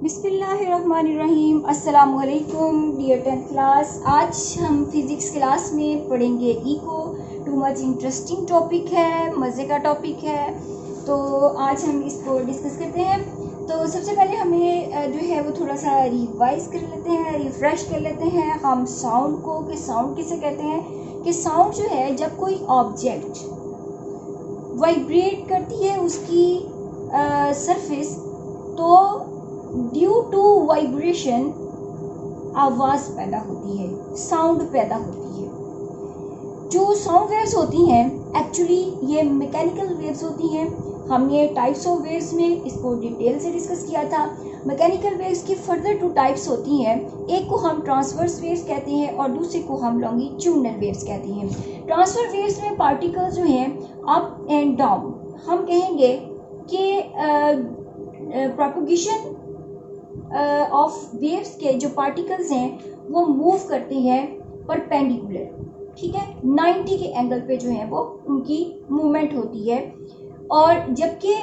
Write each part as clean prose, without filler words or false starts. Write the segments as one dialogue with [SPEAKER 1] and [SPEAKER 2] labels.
[SPEAKER 1] बिस्मिल्लाहिर्रहमानिर्रहीम। अस्सलाम वालेकुम डियर 10th क्लास। आज हम फिज़िक्स क्लास में पढ़ेंगे echo. Too much interesting topic है, मज़े का टॉपिक है, तो आज हम इसको डिस्कस करते हैं। तो सबसे पहले हमें जो है वो थोड़ा सा रिवाइज कर लेते हैं, रिफ़्रेश कर लेते हैं हम साउंड को, कि साउंड किसे कहते हैं। कि साउंड जो है जब कोई ऑब्जेक्ट वाइब्रेट करती है उसकी सरफेस, तो ड्यू टू वाइब्रेशन आवाज़ पैदा होती है, साउंड पैदा होती है। जो साउंड वेव्स होती हैं एक्चुअली ये मैकेनिकल वेव्स होती हैं। हमने टाइप्स ऑफ वेव्स में इसको डिटेल से डिस्कस किया था। मैकेनिकल वेव्स की फर्दर टू टाइप्स होती हैं। एक को हम ट्रांसवर्स वेव्स कहते हैं और दूसरे को हम लॉन्गिट्यूडनल वेव्स कहते हैं। ट्रांसवर्स वेव्स में पार्टिकल्स जो हैं अप एंड डाउन, हम कहेंगे कि प्रोपगेशन ऑफ वेव्स के जो पार्टिकल्स हैं वो मूव करते हैं परपेंडिकुलर, ठीक है, 90 के एंगल पे जो है वो उनकी मूवमेंट होती है। और जबकि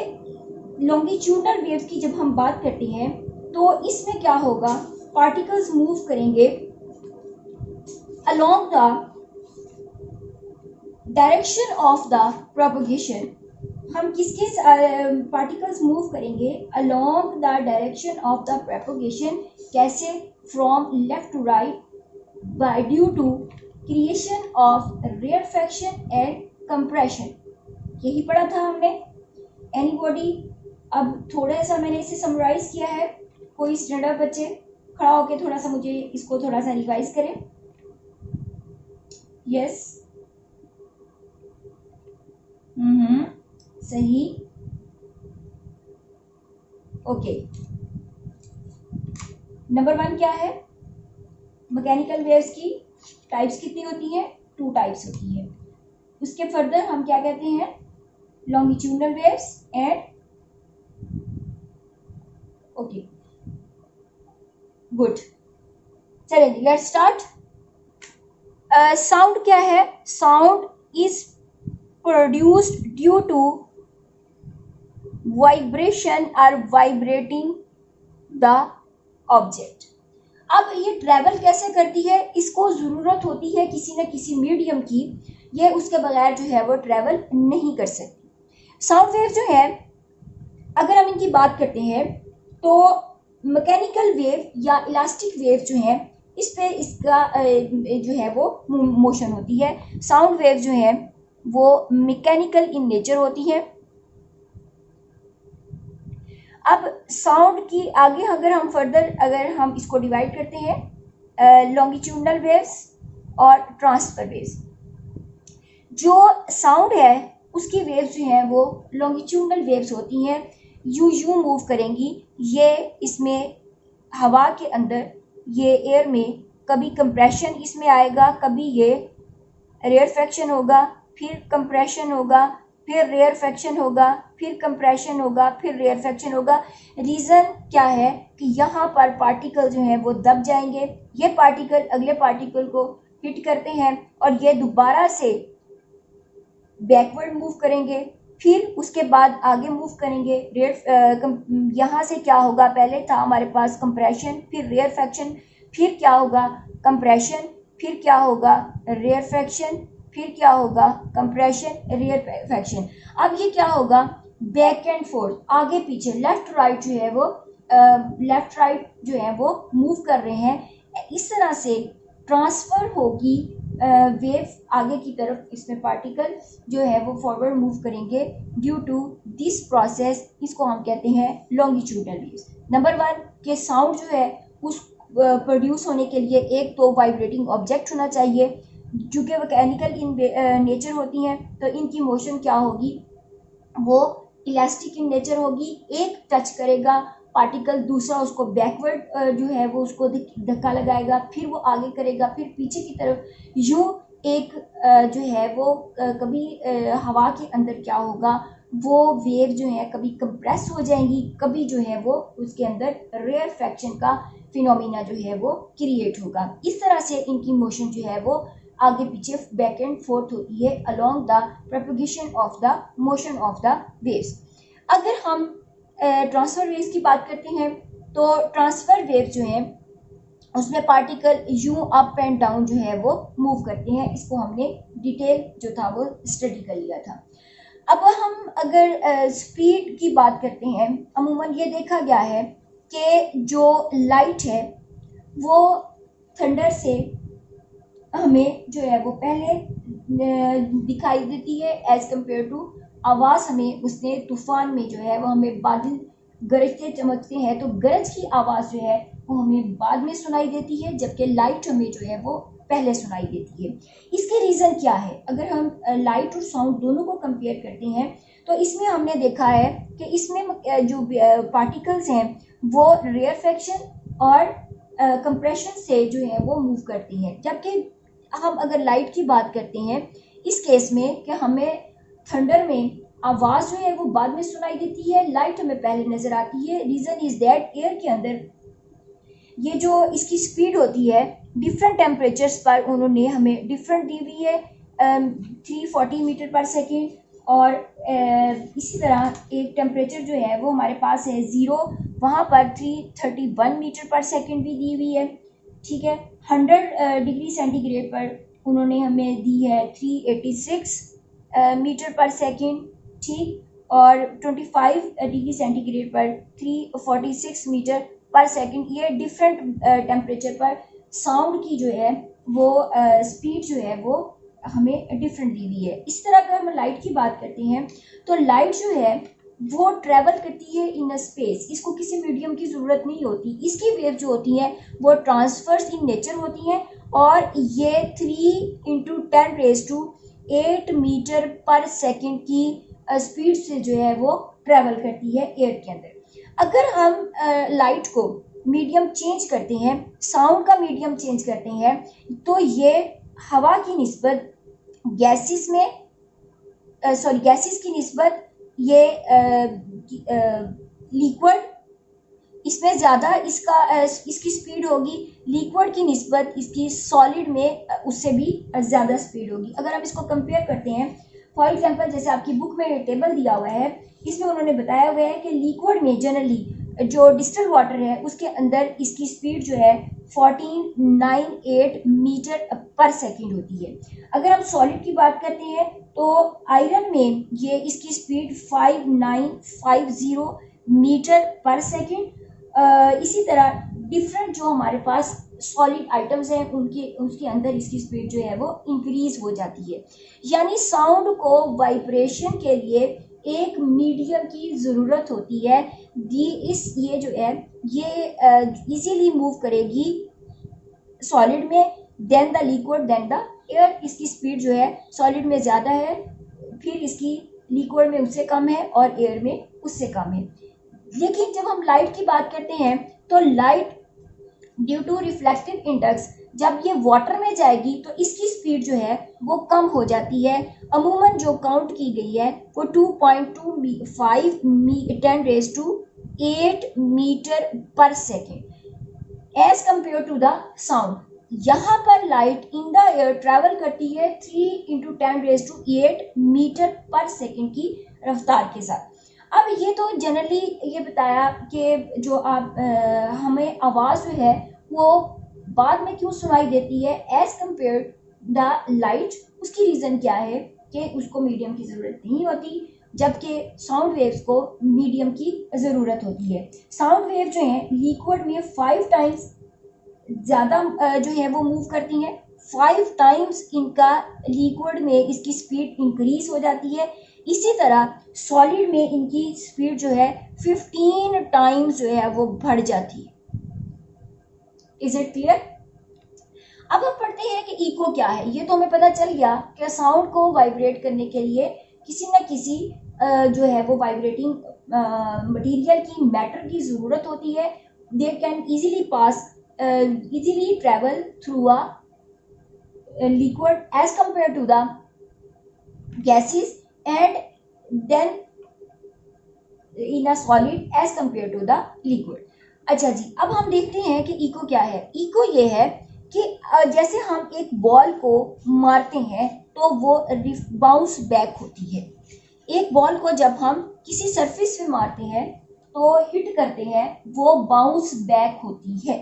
[SPEAKER 1] लॉन्गिट्यूडनल वेव्स की जब हम बात करते हैं तो इसमें क्या होगा, पार्टिकल्स मूव करेंगे along the direction of the propagation. हम किसके पार्टिकल्स मूव करेंगे along the direction of the propagation, कैसे, from left to right, by due to creation of rarefaction and compression. यही पढ़ा था हमने। एनीबॉडी, अब थोड़ा सा मैंने इसे समराइज किया है। कोई स्टैंडर्ड बच्चे खड़ा होकर थोड़ा सा मुझे इसको थोड़ा सा रिवाइज करें। यस, सही, ओके। नंबर 1 क्या है, मैकेनिकल वेव्स की टाइप्स कितनी होती हैं, 2 टाइप्स होती है। उसके फर्दर हम क्या कहते हैं, longitudinal waves and, okay, good. चलिए लेट्स स्टार्ट। साउंड क्या है, sound is produced due to vibration और वाइब्रेटिंग द ऑब्जेक्ट। अब ये ट्रैवल कैसे करती है, इसको ज़रूरत होती है किसी न किसी मीडियम की, ये उसके बगैर जो है वो ट्रैवल नहीं कर सकती। साउंड वेव जो है, अगर हम इनकी बात करते हैं तो मैकेनिकल वेव या इलास्टिक वेव जो है इस पे इसका जो है वो मोशन होती है। साउंड वेव जो है वो मैकेनिकल इन नेचर होती है। अब साउंड की आगे अगर हम फर्दर अगर हम इसको डिवाइड करते हैं लॉन्गिट्यूडनल वेव्स और ट्रांसफर वेव्स। जो साउंड है उसकी वेव्स जो हैं वो लॉन्गिट्यूडनल वेव्स होती हैं, यूं मूव करेंगी। ये इसमें हवा के अंदर, ये एयर में कभी कंप्रेशन इसमें आएगा, कभी ये रेयरफैक्शन होगा, फिर कंप्रेशन होगा, फिर रेयरफैक्शन होगा, फिर कंप्रेशन होगा, फिर रेयरफैक्शन होगा। रीज़न क्या है कि यहाँ पर पार्टिकल जो हैं वो दब जाएंगे, ये पार्टिकल अगले पार्टिकल को हिट करते हैं और ये दोबारा से बैकवर्ड मूव करेंगे, फिर उसके बाद आगे मूव करेंगे। यहाँ से क्या होगा, पहले था हमारे पास कंप्रेशन, फिर रेयरफैक्शन, फिर क्या होगा कंप्रेशन, फिर क्या होगा रेयरफैक्शन, फिर क्या होगा कंप्रेशन, रेयरफैक्शन। अब ये क्या होगा, बैक एंड फोर्थ, आगे पीछे, लेफ्ट राइट जो है वो लेफ्ट राइट जो है वो मूव कर रहे हैं। इस तरह से ट्रांसफर होगी वेव आगे की तरफ, इसमें पार्टिकल जो है वो फॉरवर्ड मूव करेंगे ड्यू टू दिस प्रोसेस। इसको हम कहते हैं लॉन्गिट्यूडनल वेव्स। नंबर 1 के साउंड जो है उस प्रोड्यूस होने के लिए एक तो वाइब्रेटिंग ऑब्जेक्ट होना चाहिए, चूँकि मैकेनिकल इन नेचर होती हैं तो इनकी मोशन क्या होगी, वो इलास्टिक इन नेचर होगी। एक टच करेगा पार्टिकल, दूसरा उसको बैकवर्ड जो है वो उसको धक्का लगाएगा, फिर वो आगे करेगा, फिर पीछे की तरफ। यूँ एक जो है वो कभी हवा के अंदर क्या होगा, वो वेव जो है कभी कंप्रेस हो जाएंगी, कभी जो है वो उसके अंदर रेयरफैक्शन का फिनोमिना जो है वो क्रिएट होगा। इस तरह से इनकी मोशन जो है वो आगे पीछे बैक एंड फोर्थ होती है along the propagation of the motion of the waves. अगर हम ट्रांसफर वेव्स की बात करते हैं तो ट्रांसफर वेव जो है उसमें पार्टिकल यूं अप एंड डाउन जो है वो मूव करते हैं। इसको हमने डिटेल जो था वो स्टडी कर लिया था। अब हम अगर स्पीड की बात करते हैं, अमूमन ये देखा गया है कि जो लाइट है वो थंडर से हमें जो है वो पहले दिखाई देती है एज कम्पेयर टू आवाज़ हमें उसने तूफान में जो है वो हमें बादल गरजते चमकते हैं तो गरज की आवाज़ जो है वो हमें बाद में सुनाई देती है, जबकि लाइट हमें जो है वो पहले सुनाई देती है। इसके रीज़न क्या है? अगर हम लाइट और साउंड दोनों को कंपेयर करते हैं तो इसमें हमने देखा है कि इसमें जो पार्टिकल्स हैं वो रेयरफेक्शन और कंप्रेशन से जो है वो मूव करती हैं, जबकि हम अगर लाइट की बात करते हैं इस केस में कि हमें थंडर में आवाज़ जो है वो बाद में सुनाई देती है, लाइट हमें पहले नज़र आती है। रीज़न इज़ दैट एयर के अंदर ये जो इसकी स्पीड होती है डिफरेंट टेम्परेचर्स पर उन्होंने हमें डिफरेंट दी हुई है, 340 मीटर पर सेकेंड, और इसी तरह एक टेम्परेचर जो है वो हमारे पास है 0, वहाँ पर 331 मीटर पर सेकेंड भी दी हुई है। ठीक है, 100 डिग्री सेंटीग्रेड पर उन्होंने हमें दी है 386 मीटर पर सेकेंड। ठीक, और 25 डिग्री सेंटीग्रेड पर 346 मीटर पर सेकेंड। ये डिफरेंट टेम्परेचर पर साउंड की जो है वो स्पीड जो है वो हमें डिफरेंट दी हुई है। इस तरह अगर हम लाइट की बात करते हैं तो लाइट जो है वो ट्रैवल करती है इन स्पेस, इसको किसी मीडियम की ज़रूरत नहीं होती। इसकी वेव जो होती हैं वो ट्रांसफर्स इन नेचर होती हैं और ये 3 × 10⁸ मीटर पर सेकेंड की स्पीड से जो है वो ट्रैवल करती है एयर के अंदर। अगर हम लाइट को मीडियम चेंज करते हैं, साउंड का मीडियम चेंज करते हैं, तो ये हवा की निस्बत गैसेस की निस्बत ये लिक्विड, इसमें ज़्यादा इसकी स्पीड होगी, लिक्विड की निस्बत इसकी सॉलिड में उससे भी ज़्यादा स्पीड होगी। अगर आप इसको कंपेयर करते हैं, फॉर एग्जांपल जैसे आपकी बुक में टेबल दिया हुआ है, इसमें उन्होंने बताया हुआ है कि लिक्विड में जनरली जो डिस्टिल वाटर है उसके अंदर इसकी स्पीड जो है 1498 मीटर पर सेकेंड होती है। अगर हम सॉलिड की बात करते हैं तो आयरन में ये इसकी स्पीड 5950 मीटर पर सेकेंड। इसी तरह डिफरेंट जो हमारे पास सॉलिड आइटम्स हैं उसके अंदर इसकी स्पीड जो है वो इंक्रीज हो जाती है। यानी साउंड को वाइब्रेशन के लिए एक मीडियम की ज़रूरत होती है। ये जो है ये इजीली मूव करेगी सॉलिड में, then the liquid, then the air. इसकी स्पीड जो है सॉलिड में ज़्यादा है, फिर इसकी लिक्विड में उससे कम है और एयर में उससे कम है। लेकिन जब हम लाइट की बात करते हैं तो light due to reflective index जब ये वाटर में जाएगी तो इसकी स्पीड जो है वो कम हो जाती है। अमूमन जो काउंट की गई है वो 2.25 10⁸ मीटर पर second as compare to the sound. यहाँ पर light in the air travel करती है 3 × 10⁸ मीटर पर सेकेंड की रफ्तार के साथ। अब ये तो जनरली ये बताया कि जो आप हमें आवाज़ जो है वो बाद में क्यों सुनाई देती है एज कम्पेयर द लाइट। उसकी रीज़न क्या है कि उसको मीडियम की ज़रूरत नहीं होती, जबकि साउंड वेव्स को मीडियम की ज़रूरत होती है। साउंड वेव जो है लिक्विड में 5 टाइम्स ज़्यादा जो है वो मूव करती हैं, 5 टाइम्स इनका लिक्विड में इसकी स्पीड इंक्रीज हो जाती है। इसी तरह सॉलिड में इनकी स्पीड जो है 15 टाइम्स जो है वो बढ़ जाती है। Is it clear? अब हम पढ़ते हैं कि इको क्या है। ये तो हमें पता चल गया कि साउंड को वाइब्रेट करने के लिए किसी न किसी जो है वो वाइब्रेटिंग मटेरियल की, मैटर की ज़रूरत होती है। They can easily travel through a liquid as compare to the gases and then in a solid as compare to the liquid. अच्छा जी, अब हम देखते हैं कि इको क्या है। इको ये है कि जैसे हम एक बॉल को मारते हैं तो वो बाउंस बैक होती है। एक बॉल को जब हम किसी सरफेस पे मारते हैं तो हिट करते हैं वो बाउंस बैक होती है।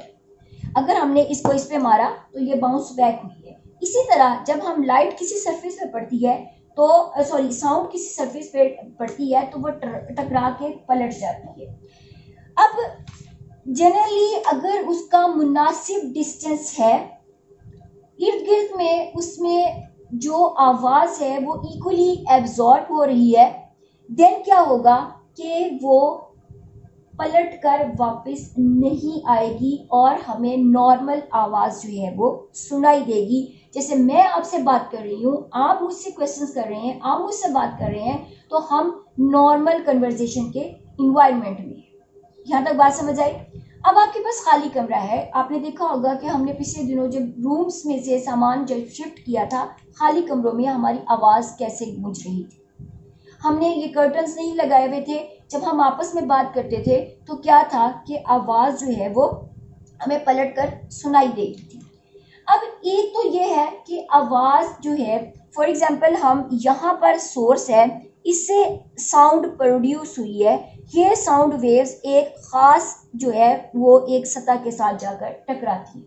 [SPEAKER 1] अगर हमने इसको इस पे मारा तो ये बाउंस बैक हुई है। इसी तरह जब हम लाइट किसी सरफेस पे पड़ती है तो साउंड किसी सरफेस पे पड़ती है तो वो टकरा के पलट जाती है। अब जनरली अगर उसका मुनासिब डिस्टेंस है इर्द गिर्द में, उसमें जो आवाज़ है वो इक्वली एब्जॉर्ब हो रही है, देन क्या होगा कि वो पलट कर वापस नहीं आएगी और हमें नॉर्मल आवाज़ जो है वो सुनाई देगी। जैसे मैं आपसे बात कर रही हूँ, आप मुझसे क्वेश्चंस कर रहे हैं, आप मुझसे बात कर रहे हैं, तो हम नॉर्मल कन्वर्सेशन के इन्वायरमेंट में। यहाँ तक बात समझ आई? अब आपके पास खाली कमरा है। आपने देखा होगा कि हमने पिछले दिनों जब रूम्स में से सामान जब शिफ्ट किया था, खाली कमरों में हमारी आवाज़ कैसे गूंज रही थी। हमने ये कर्टन्स नहीं लगाए हुए थे। जब हम आपस में बात करते थे तो क्या था कि आवाज़ जो है वो हमें पलट कर सुनाई दे रही थी। अब एक तो ये है कि आवाज़ जो है, फॉर एग्जांपल हम यहाँ पर सोर्स है, इससे साउंड प्रोड्यूस हुई है। ये साउंड वेव्स एक ख़ास जो है वो एक सतह के साथ जाकर टकराती है।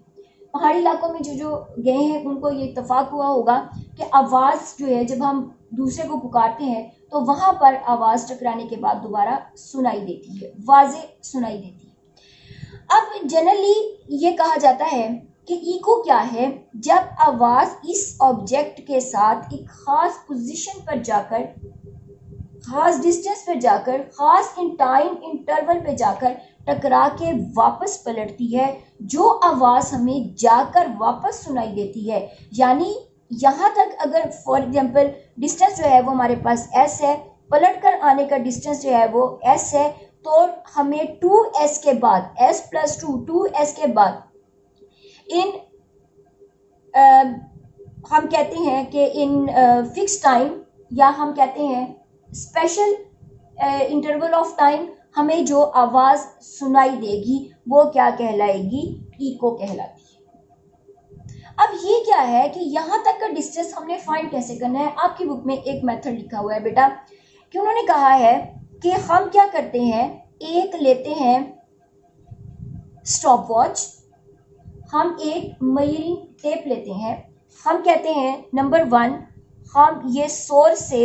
[SPEAKER 1] पहाड़ी इलाकों में जो गए हैं उनको ये इत्तेफाक हुआ होगा कि आवाज़ जो है जब हम दूसरे को पुकारते हैं तो वहाँ पर आवाज़ टकराने के बाद दोबारा सुनाई देती है, वाज़े सुनाई देती है। अब जनरली ये कहा जाता है कि इको क्या है, जब आवाज़ इस ऑब्जेक्ट के साथ एक ख़ास पोजीशन पर जाकर, ख़ास डिस्टेंस पर जाकर, ख़ास टाइम इंटरवल पे जाकर टकरा के वापस पलटती है, जो आवाज़ हमें जाकर वापस सुनाई देती है। यानी यहाँ तक अगर फॉर एग्जांपल डिस्टेंस जो है वो हमारे पास s है, पलट कर आने का डिस्टेंस जो है वो s है, तो हमें 2s के बाद s+2 2s के बाद इन हम कहते हैं कि इन फिक्स टाइम, या हम कहते हैं स्पेशल इंटरवल ऑफ टाइम, हमें जो आवाज़ सुनाई देगी वो क्या कहलाएगी? इको कहलाती है। अब ये क्या है कि यहाँ तक का डिस्टेंस हमने फाइंड कैसे करना है? आपकी बुक में एक मेथड लिखा हुआ है बेटा, कि उन्होंने कहा है कि हम क्या करते हैं, एक लेते हैं स्टॉप वॉच, हम एक मेजरिंग टेप लेते हैं, हम कहते हैं नंबर 1 हम ये सोर्स से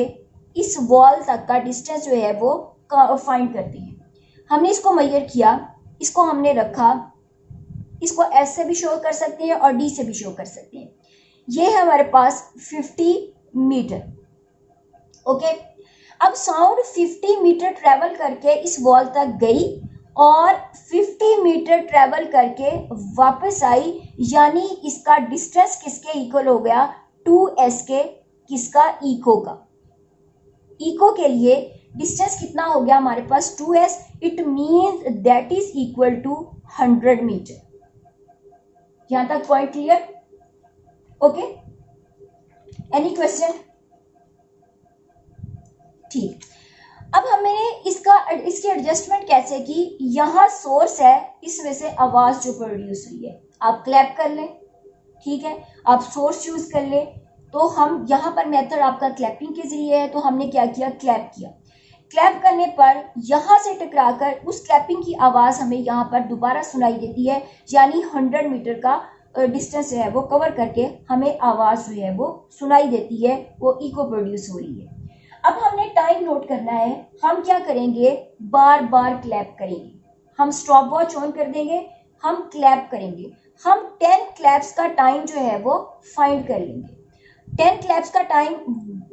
[SPEAKER 1] इस वॉल तक का डिस्टेंस जो है वो फाइंड करते हैं। हमने इसको मेजर किया, इसको हमने रखा, इसको S से भी शो कर सकते हैं और D से भी शो कर सकते हैं। ये है हमारे पास 50 मीटर। ओके, अब साउंड 50 मीटर ट्रेवल करके इस वॉल तक गई और 50 मीटर ट्रेवल करके वापस आई, यानी इसका डिस्टेंस किसके इक्वल हो गया? 2s के। किसका? इको का। इको के लिए डिस्टेंस कितना हो गया हमारे पास? 2s। It means that is equal to 100 metre. यहां तक point clear? Okay, any question? ठीक, अब हमने इसकी एडजस्टमेंट कैसे की? यहाँ सोर्स है, इस वजह से आवाज जो प्रोड्यूस हुई है, आप क्लैप कर लें, ठीक है, आप सोर्स यूज कर लें। तो हम यहाँ पर मेथड आपका क्लैपिंग के जरिए है, तो हमने क्या किया? क्लैप किया। क्लैप करने पर यहाँ से टकराकर उस क्लैपिंग की आवाज़ हमें यहाँ पर दोबारा सुनाई देती है, यानी 100 मीटर का डिस्टेंस जो है वो कवर करके हमें आवाज़ जो है वो सुनाई देती है, वो इको प्रोड्यूस हो रही है। अब हमने टाइम नोट करना है, हम क्या करेंगे? बार बार क्लैप करेंगे। हम स्टॉप वॉच ऑन कर देंगे, हम क्लैप करेंगे, हम 10 क्लैप्स का टाइम जो है वो फाइंड कर लेंगे। 10 क्लैप्स का टाइम,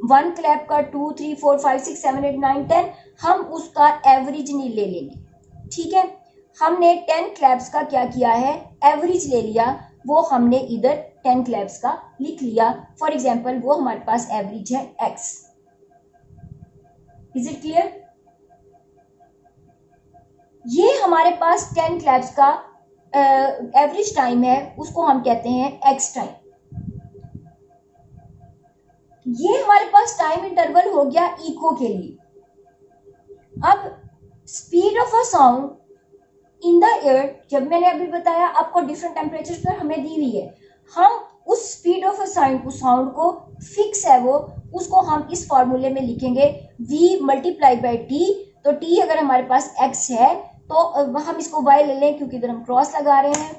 [SPEAKER 1] 1 क्लैप का 2 3 4 5 6 7 8 9 10, हम उसका एवरेज नहीं ले लेंगे, ठीक है। हमने 10 क्लैप्स का क्या किया है? एवरेज ले लिया, वो हमने इधर 10 क्लैप्स का लिख लिया। फॉर एग्जाम्पल वो हमारे पास एवरेज है x। Is it clear? ये हमारे पास 10 क्लैप्स का एवरेज टाइम है, उसको हम कहते हैं x टाइम। ये हमारे पास टाइम इंटरवल हो गया इको के लिए। अब speed of a sound in the air, जब मैंने अभी बताया आपको डिफरेंट टेम्परेचर पर हमें दी हुई है, हम उस स्पीड ऑफ अ साउंड को फिक्स है वो, उसको हम इस फॉर्मूले में लिखेंगे v × t, तो टी अगर हमारे पास एक्स है तो हम इसको वाई ले लें, क्योंकि इधर हम क्रॉस लगा रहे हैं,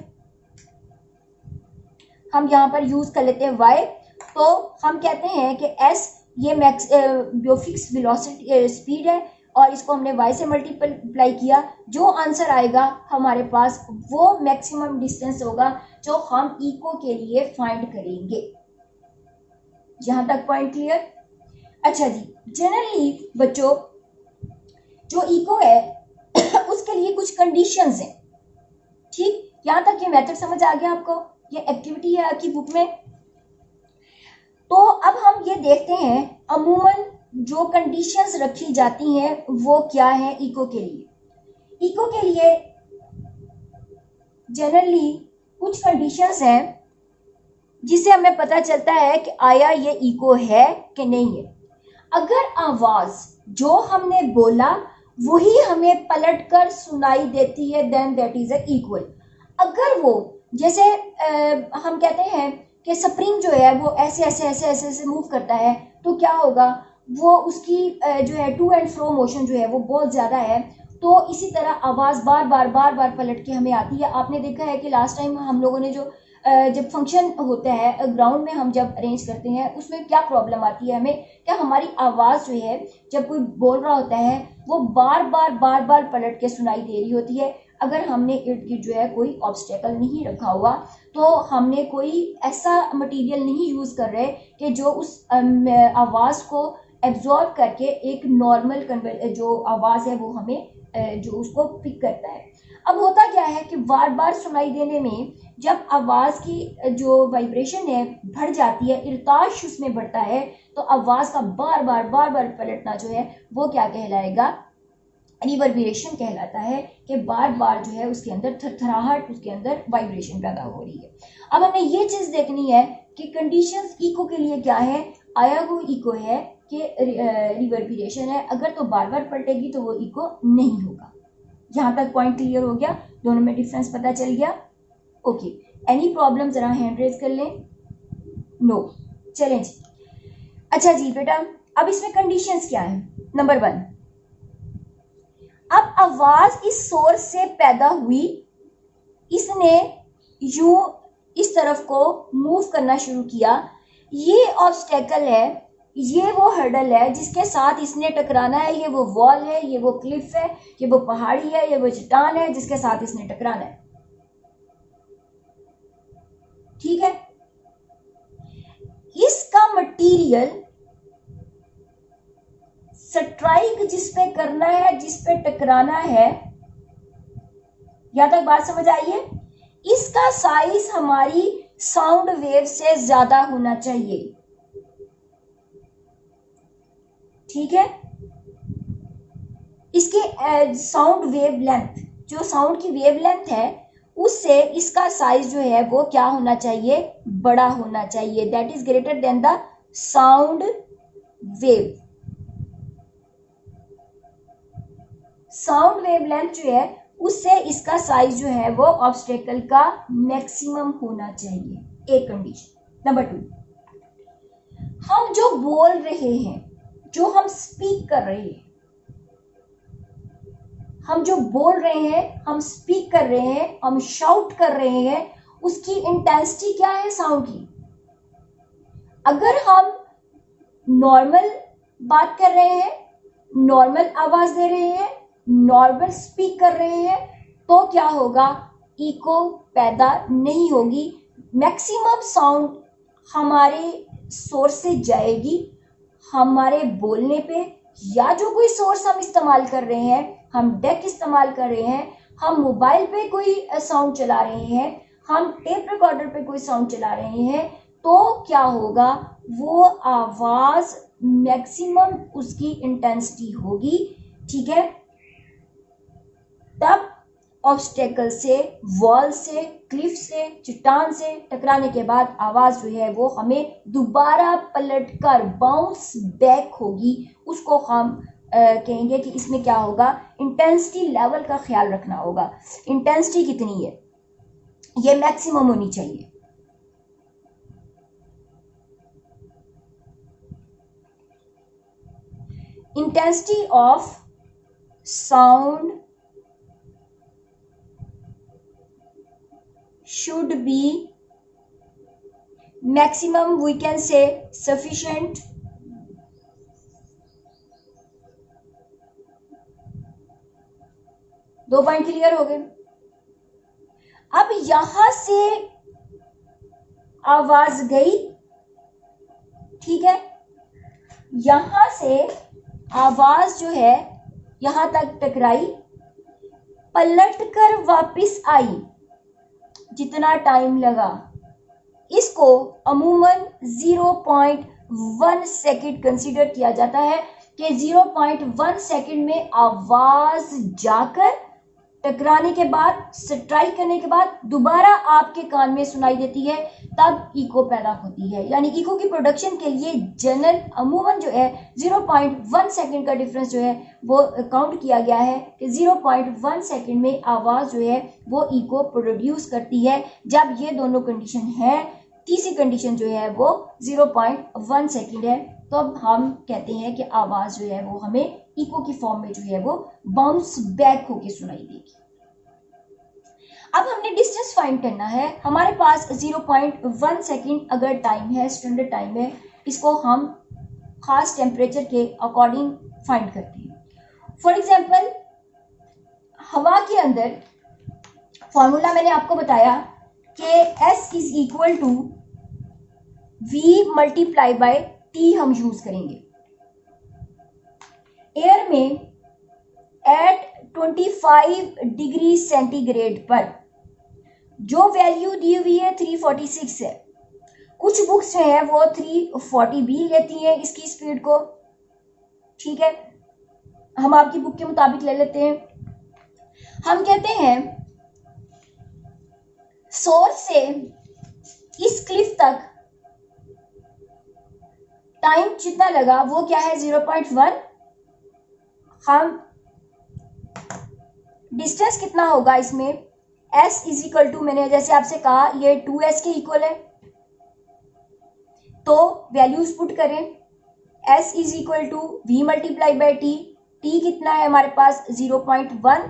[SPEAKER 1] हम यहाँ पर यूज कर लेते हैं वाई। तो हम कहते हैं कि एस ये मैक्स जो फिक्स वेलोसिटी स्पीड है और इसको हमने y से मल्टीप्लाई किया, जो आंसर आएगा हमारे पास वो मैक्सिमम डिस्टेंस होगा जो हम इको के लिए फाइंड करेंगे। यहां तक पॉइंट क्लियर? अच्छा जी, जनरली बच्चों जो इको है उसके लिए कुछ कंडीशंस हैं, ठीक? यहां तक ये मेथड समझ आ गया आपको? ये एक्टिविटी है आपकी बुक में। तो अब हम ये देखते हैं अमूमन जो कंडीशंस रखी जाती हैं वो क्या है इको के लिए। इको के लिए जनरली कुछ कंडीशंस हैं जिससे हमें पता चलता है कि आया ये इको है कि नहीं है। अगर आवाज जो हमने बोला वही हमें पलटकर सुनाई देती है then that is a equal. अगर वो जैसे हम कहते हैं कि स्प्रिंग जो है वो ऐसे ऐसे ऐसे ऐसे ऐसे मूव करता है, तो क्या होगा, वो उसकी जो है टू एंड फ्रो मोशन जो है वो बहुत ज़्यादा है। तो इसी तरह आवाज़ बार बार पलट के हमें आती है। आपने देखा है कि लास्ट टाइम हम लोगों ने जो जब फंक्शन होता है ग्राउंड में हम जब अरेंज करते हैं उसमें क्या प्रॉब्लम आती है हमें, क्या हमारी आवाज़ जो है जब कोई बोल रहा होता है वो बार बार पलट के सुनाई दे रही होती है। अगर हमने इर्द गिर्द जो है कोई ऑब्स्टेकल नहीं रखा हुआ, तो हमने कोई ऐसा मटेरियल नहीं यूज़ कर रहे कि जो उस आवाज़ को एब्जॉर्ब करके एक नॉर्मल जो आवाज़ है वो हमें जो उसको पिक करता है। अब होता क्या है कि बार बार सुनाई देने में जब आवाज़ की जो वाइब्रेशन है बढ़ जाती है, इर्ताश उसमें बढ़ता है, तो आवाज़ का बार बार पलटना जो है वो क्या कहलाएगा, रिवर्बरेशन कहलाता है। कि बार बार जो है उसके अंदर थरथराहट, उसके अंदर वाइब्रेशन पैदा हो रही है। अब हमें ये चीज़ देखनी है कि कंडीशंस इको के लिए क्या है। आया वो इको है कि रिवर्बरेशन है, अगर तो बार बार पलटेगी तो वो इको नहीं होगा। यहाँ तक पॉइंट क्लियर हो गया? दोनों में डिफरेंस पता चल गया? ओके, एनी प्रॉब्लम जरा हैंड रेज कर लें। नो, चलें जी। अच्छा जी बेटा, अब इसमें कंडीशंस क्या है? नंबर 1, अब आवाज इस सोर्स से पैदा हुई, इसने यूं इस तरफ को मूव करना शुरू किया, ये ऑब्स्टेकल है, ये वो हर्डल है जिसके साथ इसने टकराना है, ये वो वॉल है, ये वो क्लिफ है, ये वो पहाड़ी है, ये वो चट्टान है जिसके साथ इसने टकराना है। ठीक है, इसका मटेरियल स्ट्राइक जिस पे करना है, जिस पे टकराना है, यहां तक बात समझ आई है? इसका साइज हमारी साउंड वेव से ज्यादा होना चाहिए। ठीक है, इसके साउंड वेव लेंथ, जो साउंड की वेव लेंथ है उससे इसका साइज जो है वो क्या होना चाहिए, बड़ा होना चाहिए। That is greater than the sound wave. Sound wave length जो है उससे इसका साइज जो है वो ऑब्स्टेकल का मैक्सिमम होना चाहिए। एक कंडीशन। नंबर 2, हम जो बोल रहे हैं, जो हम स्पीक कर रहे हैं, हम जो बोल रहे हैं, हम स्पीक कर रहे हैं, हम शाउट कर रहे हैं, उसकी इंटेंसिटी क्या है साउंड की। अगर हम नॉर्मल बात कर रहे हैं, नॉर्मल आवाज दे रहे हैं, नॉर्मल स्पीक कर रहे हैं, तो क्या होगा, इको पैदा नहीं होगी। मैक्सिमम साउंड हमारे सोर्स से जाएगी हमारे बोलने पे, या जो कोई सोर्स हम इस्तेमाल कर रहे हैं, हम डेक इस्तेमाल कर रहे हैं, हम मोबाइल पे कोई साउंड चला रहे हैं, हम टेप रिकॉर्डर पे कोई साउंड चला रहे हैं, तो क्या होगा, वो आवाज मैक्सिमम उसकी इंटेंसिटी होगी। ठीक है, तब ऑब्स्टेकल से, वॉल से, क्लिफ से, चट्टान से टकराने के बाद आवाज जो है वो हमें दोबारा पलटकर बाउंस बैक होगी। उसको हम कहेंगे कि इसमें क्या होगा, इंटेंसिटी लेवल का ख्याल रखना होगा। इंटेंसिटी कितनी है, ये मैक्सिमम होनी चाहिए। Intensity of sound should be maximum, we can say sufficient, दो पॉइंट क्लियर हो गए। अब यहां से आवाज गई, ठीक है, यहां से आवाज जो है यहां तक टकराई, पलटकर वापस आई, जितना टाइम लगा इसको अमूमन 0.1 सेकेंड कंसीडर किया जाता है कि 0.1 सेकेंड में आवाज जाकर टकराने के बाद, स्ट्राइक करने के बाद दोबारा आपके कान में सुनाई देती है, तब इको पैदा होती है। यानी इको की प्रोडक्शन के लिए जनरल अमूमन जो है 0.1 सेकेंड का डिफरेंस जो है वो काउंट किया गया है कि 0.1 सेकेंड में आवाज़ जो है वो इको प्रोड्यूस करती है। जब ये दोनों कंडीशन है, तीसरी कंडीशन जो है वो 0.1 सेकेंड है, तो अब हम कहते हैं कि आवाज़ जो है वो हमें इको की फॉर्म में जो है वो बाउंस बैक होके सुनाई देगी। अब हमने डिस्टेंस फाइंड करना है। हमारे पास 0.1 सेकेंड अगर टाइम है, स्टैंडर्ड टाइम है, इसको हम खास टेम्परेचर के अकॉर्डिंग फाइंड करते हैं। फॉर एग्जांपल हवा के अंदर फॉर्मूला मैंने आपको बताया कि S is equal to V multiply by T हम यूज करेंगे। एयर में एट 25 डिग्री सेंटीग्रेड पर जो वैल्यू दी हुई है 346 है। कुछ बुक्स जो है वो 340 भी लेती हैं इसकी स्पीड को, ठीक है, हम आपकी बुक के मुताबिक ले लेते हैं। हम कहते हैं सोर्स से इस क्लिफ तक टाइम जितना लगा वो क्या है 0.1। हम डिस्टेंस कितना होगा इसमें, S इज इक्वल टू, मैंने जैसे आपसे कहा ये 2S के इक्वल है, तो वैल्यूज पुट करें। S is equal to V multiply by T, T कितना है हमारे पास 0.1,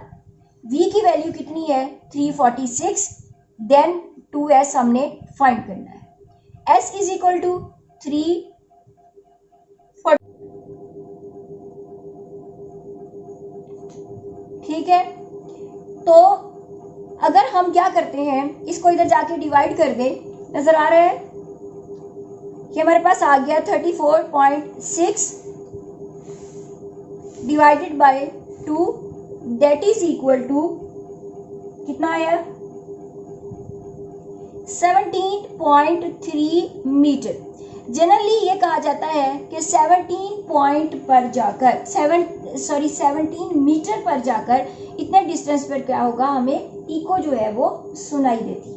[SPEAKER 1] V की वैल्यू कितनी है 346, देन 2S हमने फाइंड करना है। S इज इक्वल टू 3, ठीक है। तो अगर हम क्या करते हैं, इसको इधर जाके डिवाइड कर दे, नजर आ रहा है कि हमारे पास आ गया 34.6 divided by 2, that is equal to कितना आया 17.3 मीटर। जनरली ये कहा जाता है कि 17 मीटर पर जाकर इतने डिस्टेंस पर क्या होगा, हमें इको जो है वो सुनाई देती है।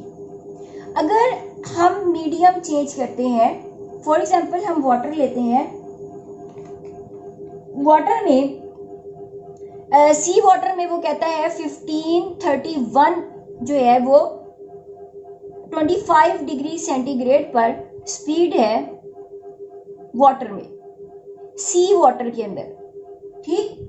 [SPEAKER 1] अगर हम मीडियम चेंज करते हैं, फॉर एग्जांपल हम वाटर लेते हैं, वाटर में सी वाटर में वो कहता है 1531 जो है वो 25 डिग्री सेंटीग्रेड पर स्पीड है वाटर में, सी वाटर के अंदर, ठीक।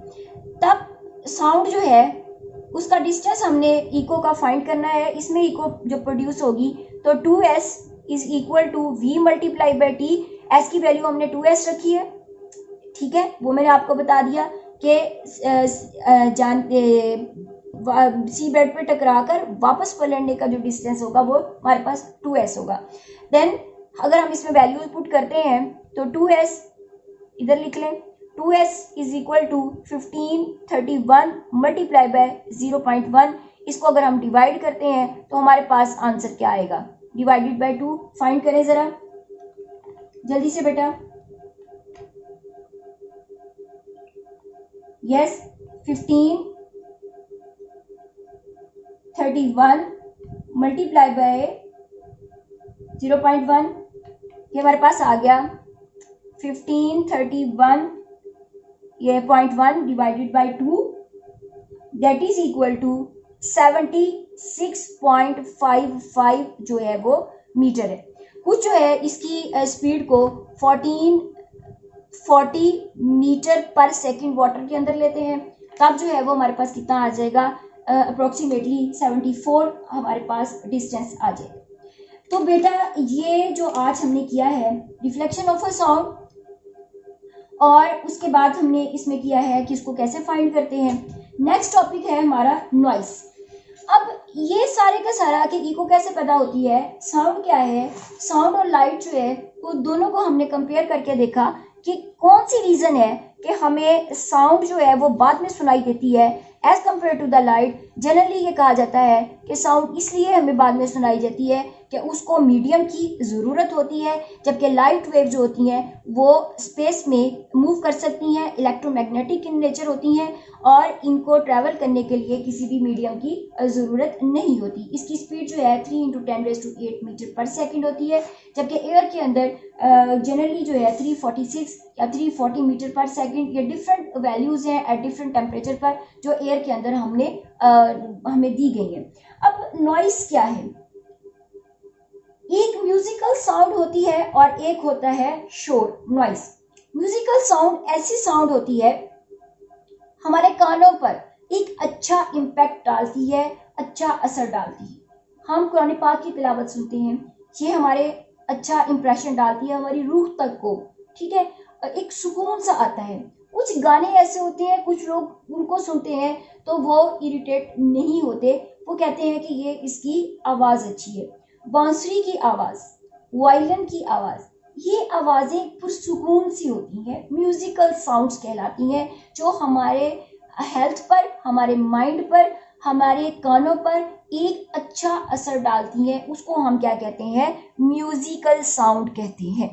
[SPEAKER 1] तब साउंड जो है उसका डिस्टेंस हमने इको का फाइंड करना है। इसमें इको जो प्रोड्यूस होगी तो 2S is equal to V multiply by T। S की वैल्यू हमने 2S रखी है, ठीक है, वो मैंने आपको बता दिया कि सी बेड पे टकराकर वापस पलटने का जो डिस्टेंस होगा वो हमारे पास 2S होगा। देन अगर हम इसमें वैल्यूज पुट करते हैं तो 2S इधर लिख लें, 2S is equal to 1531 multiply by 0.1। इसको अगर हम डिवाइड करते हैं तो हमारे पास आंसर क्या आएगा, डिवाइडेड बाय 2 फाइंड करें जरा जल्दी से बेटा। यस, 1531 मल्टीप्लाई बाय 0.1, ये हमारे पास आ गया 1531 ये 0.1 divided by 2, that is equal to 76.55 जो है वो मीटर है। कुछ जो है इसकी स्पीड को 1440 मीटर पर सेकंड वाटर के अंदर लेते हैं, तब जो है वो हमारे पास कितना आ जाएगा, अप्रोक्सीमेटली 74 हमारे पास डिस्टेंस आ जाएगा। तो बेटा ये जो आज हमने किया है रिफ्लेक्शन ऑफ अ साउंड, और उसके बाद हमने इसमें किया है कि इसको कैसे फाइंड करते हैं। नेक्स्ट टॉपिक है हमारा नॉइस। अब ये सारे का सारा कि इको कैसे पैदा होती है, साउंड क्या है, साउंड और लाइट जो है वो दोनों को हमने कंपेयर करके देखा कि कौन सी रीज़न है कि हमें साउंड जो है वो बाद में सुनाई देती है as compare to the light. Generally ये कहा जाता है कि साउंड इसलिए हमें बाद में सुनाई देती है कि उसको मीडियम की ज़रूरत होती है, जबकि लाइट वेव जो होती हैं वो स्पेस में मूव कर सकती हैं, इलेक्ट्रोमैग्नेटिक इन नेचर होती हैं और इनको ट्रैवल करने के लिए किसी भी मीडियम की ज़रूरत नहीं होती। इसकी स्पीड जो है 3 × 10⁸ मीटर पर सेकेंड होती है, जबकि एयर के अंदर जनरली जो है 346 या 340 मीटर पर सेकेंड, ये डिफरेंट वैल्यूज़ हैं एट डिफरेंट टेम्परेचर पर जो एयर के अंदर हमें दी गई हैं। अब नॉइस क्या है, एक म्यूजिकल साउंड होती है और एक होता है शोर, नॉइस। म्यूजिकल साउंड ऐसी साउंड होती है हमारे कानों पर एक अच्छा इम्पैक्ट डालती है, अच्छा असर डालती है। हम कुरान पाक की तिलावत सुनते हैं, ये हमारे अच्छा इंप्रेशन डालती है हमारी रूह तक को, ठीक है, एक सुकून सा आता है। कुछ गाने ऐसे होते हैं कुछ लोग उनको सुनते हैं तो वो इरिटेट नहीं होते, वो कहते हैं कि ये इसकी आवाज़ अच्छी है। बांसुरी की आवाज़, वायलिन की आवाज़, ये आवाज़ें पुरसुकून सी होती हैं, म्यूज़िकल साउंड्स कहलाती हैं, जो हमारे हेल्थ पर, हमारे माइंड पर, हमारे कानों पर एक अच्छा असर डालती हैं। उसको हम क्या कहते हैं, म्यूज़िकल साउंड कहते हैं।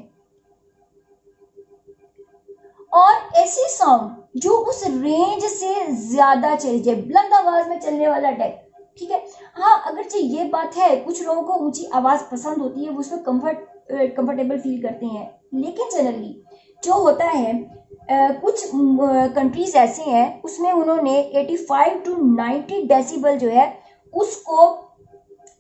[SPEAKER 1] और ऐसी साउंड जो उस रेंज से ज़्यादा चली जाए, बुलंद आवाज़ में चलने वाला टाइप, ठीक है। हाँ, अगरचे ये बात है कुछ लोगों को ऊंची आवाज़ पसंद होती है, वो उसमें कंफर्टेबल फील करते हैं, लेकिन जनरली जो होता है कुछ कंट्रीज ऐसे हैं उसमें उन्होंने 85 to 90 डेसिबल जो है उसको,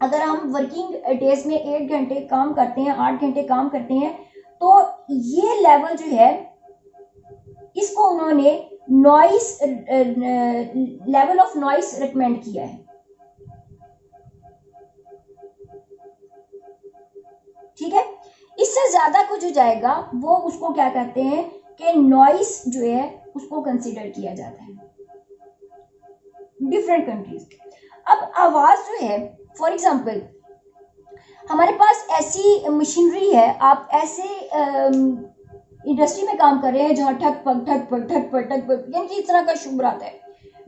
[SPEAKER 1] अगर हम वर्किंग डेज में 8 घंटे काम करते हैं, 8 घंटे काम करते हैं, तो ये लेवल जो है इसको उन्होंने noise level of noise recommend किया है, ठीक है। इससे ज्यादा कुछ हो जाएगा वो उसको क्या कहते हैं कि नॉइस जो है उसको कंसीडर किया जाता है डिफरेंट कंट्रीज। अब आवाज जो है, फॉर एग्जांपल हमारे पास ऐसी मशीनरी है, आप ऐसे इंडस्ट्री में काम कर रहे हैं जहाँ ठक पक ठक पक ठक पक ठक पक, यानी कि इस तरह का शुभ आता है।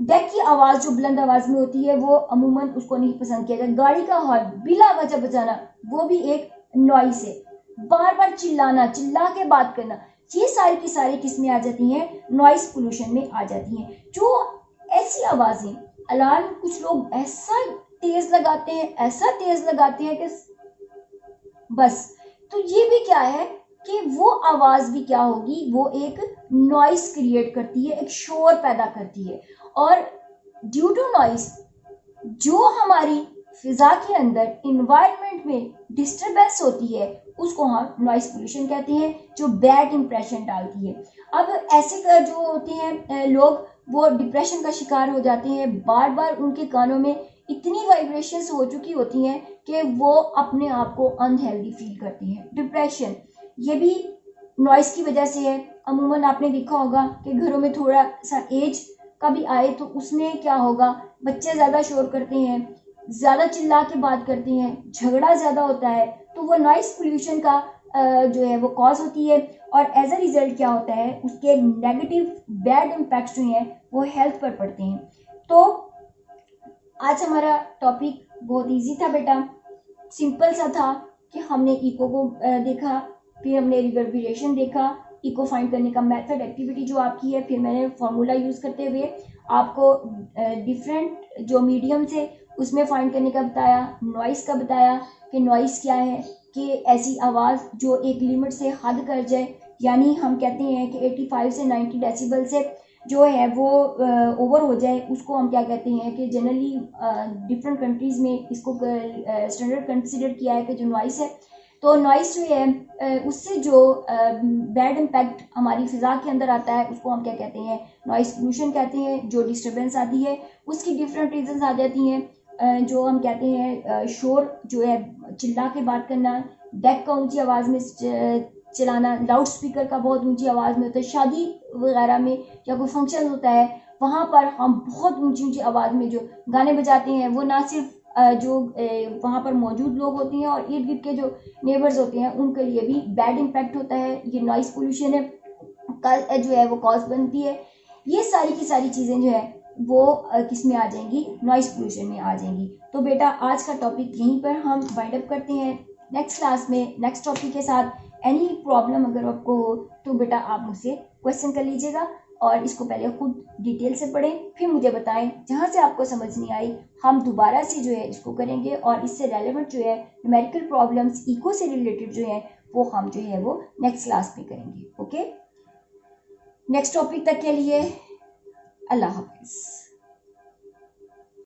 [SPEAKER 1] डेक की आवाज़ जो बुलंद आवाज़ में होती है वो अमूमन उसको नहीं पसंद किया जाता। गाड़ी का हॉर्न बिला वजह बजाना वो भी एक नॉइस है। बार बार चिल्लाना, चिल्ला के बात करना, ये सारी की सारी किस्में आ जाती हैं, नॉइस पोल्यूशन में आ जाती हैं। जो ऐसी आवाज़ें, अलार्म कुछ लोग ऐसा तेज़ लगाते हैं, ऐसा तेज़ लगाते हैं कि बस, तो ये भी क्या है कि वो आवाज़ भी क्या होगी, वो एक नॉइस क्रिएट करती है, एक शोर पैदा करती है। और ड्यू टू नॉइस जो हमारी फिजा के अंदर इन्वायरमेंट में डिस्टरबेंस होती है उसको हम नॉइस पोल्यूशन कहते हैं, जो बैड इंप्रेशन डालती है। अब ऐसे का जो होते हैं लोग, वो डिप्रेशन का शिकार हो जाते हैं, बार बार उनके कानों में इतनी वाइब्रेशंस हो चुकी होती हैं कि वो अपने आप को अनहेल्दी फील करते हैं। डिप्रेशन ये भी नॉइस की वजह से है। अमूमन आपने देखा होगा कि घरों में थोड़ा सा एज का भी आए तो उसमें क्या होगा, बच्चे ज़्यादा शोर करते हैं, ज़्यादा चिल्ला के बात करते हैं, झगड़ा ज़्यादा होता है, तो वो नॉइस पोल्यूशन का जो है वो कॉज होती है। और एज अ रिज़ल्ट क्या होता है, उसके नेगेटिव बैड इम्पैक्ट्स जो हैं वो हेल्थ पर पड़ते हैं। तो आज हमारा टॉपिक बहुत इजी था बेटा, सिंपल सा था कि हमने इको को देखा, फिर हमने रिवर्बरेशन देखा, इको फाइंड करने का मेथड, एक्टिविटी जो आपकी है, फिर मैंने फार्मूला यूज़ करते हुए आपको डिफरेंट जो मीडियम से उसमें फाइंड करने का बताया, नॉइस का बताया कि नॉइस क्या है, कि ऐसी आवाज़ जो एक लिमिट से हद कर जाए, यानी हम कहते हैं कि 85 से 90 डेसिबल से जो है वो ओवर हो जाए, उसको हम क्या कहते हैं कि जनरली डिफरेंट कंट्रीज़ में इसको स्टैंडर्ड कंसिडर किया है कि जो नॉइस है। तो नॉइस जो है उससे जो बैड इम्पैक्ट हमारी फ़िज़ा के अंदर आता है उसको हम क्या कहते हैं, नॉइस पोल्यूशन कहते हैं। जो डिस्टर्बेंस आती है उसकी डिफरेंट रीजंस आ जाती हैं। जो हम कहते हैं शोर जो है, चिल्ला के बात करना, डेक का ऊंची आवाज़ में चलाना, लाउड स्पीकर का बहुत ऊंची आवाज़ में होता है। शादी वगैरह में या कोई फंक्शन होता है वहाँ पर हम बहुत ऊंची ऊंची आवाज़ में जो गाने बजाते हैं, वो ना सिर्फ जो वहाँ पर मौजूद लोग होते हैं और इर्द गिर्द के जो नेबर्स होते हैं उनके लिए भी बैड इम्पैक्ट होता है। ये नॉइस पोल्यूशन है का जो है वो कॉज बनती है। ये सारी की सारी चीज़ें जो है वो किस में आ जाएंगी, नॉइस पोल्यूशन में आ जाएंगी। तो बेटा आज का टॉपिक यहीं पर हम वाइंड अप करते हैं। नेक्स्ट क्लास में नेक्स्ट टॉपिक के साथ एनी प्रॉब्लम अगर आपको हो तो बेटा आप मुझसे क्वेश्चन कर लीजिएगा और इसको पहले खुद डिटेल से पढ़ें, फिर मुझे बताएं। जहाँ से आपको समझ नहीं आई हम दोबारा से जो है इसको करेंगे और इससे रेलेवेंट जो है न्यूमेरिकल प्रॉब्लम्स इको से रिलेटेड जो है वो हम जो है वो नेक्स्ट क्लास में करेंगे। ओके, नेक्स्ट टॉपिक तक के लिए अल्लाह हाफिज़।